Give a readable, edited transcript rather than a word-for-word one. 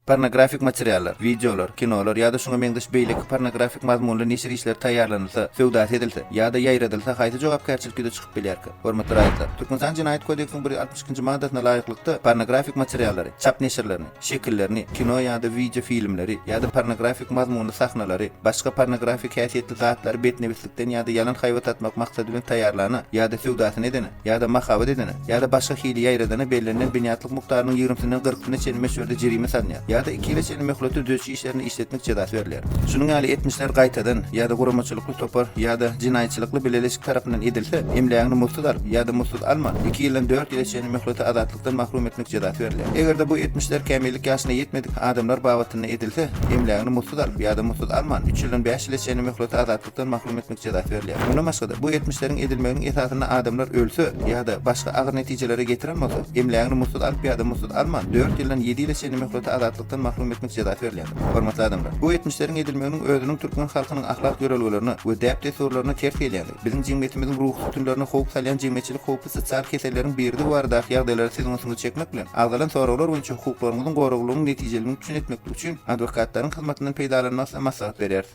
Pornografik materiallar, videolar, kinolar ýa-da şoňa meňdeş beýleki pornografik mazmunly neşir işler taýýarlanylsa, sowdat edilse ýa-da ýaýradylsa haýsy jogapkärçilikde çykyp bilýärkä. Hormatly raýatlar. Türkmenistan Jinaýat Kodeksining 162-nji maddasyna laýyklykda pornografik materiallary, çap neşirlerini, şekillerini, kino ýa-da video filmleri ýa-da pornografik mazmunly sahnalary, başga pornografik häsiýetli zatlary betnebislikden ýa-da ýalan haýwat atmak maksady bilen taýýarlany ýa-da sowdatyny edene ýa-da mahabat edene ýa-da başga hili ýaýradana belirlenen biniatlyk mukdarynyň 20-sinden 40-syna çenme meşhurda jerime sanýar. ýa-da 2 ýyla çenme mehlulata döşü işlerini işletmek cezasy berilýär. Şunuň ýaly 70'ler gaýtadan ýa-da guramaçylykly topar ýa-da jinaýatçylykly beleleşik tarapyndan edilse, emleýäňni mutsuz al ýa-da mutsuz alma 2 ýyldan 4 ýyla çenme mehlulata azatlykdan mahrum etmek cezasy berilýär. Egerde bu 70'ler kämillik ýaşyna ýetmedik adamlar bawatyny edilse, emleýäňni mutsuz al ýa-da mutsuz alma 3 ýyldan 5 ýyla çenme mehlulata azatlykdan mahrum etmek cezasy berilýär. Mundan başga da bu 70'lerin edilmeginiň esasyna adamlar ölse ýa-da başga agyr netijelere getiren bolsa, emleýäňni mutsuz al ýa-da mutsuz alma 4 ýyldan 7 ýyla çenme mehlulata azatlykdan mahrum etmek cezasy berilýär. Hormatly adamlar, bu 70'lerin edilmeginiň özüniň türkmen halkynyň ahlak ýörelgelerini we däpde sorlaryny terk edýär. Biziň jemgyýetimiziň ruh sütunlaryny howp salýan jemgyýetçilik howpy sosial keseleriň birdi barada ýagdaýlary sizin çekmek bilen agdalan soraglary boýunça hukuklaryňyzyň goragylygynyň netijeleriniň üçin etmek üçin adwokatlaryň hyzmatynyň peýdalanmasy maslahat berýär.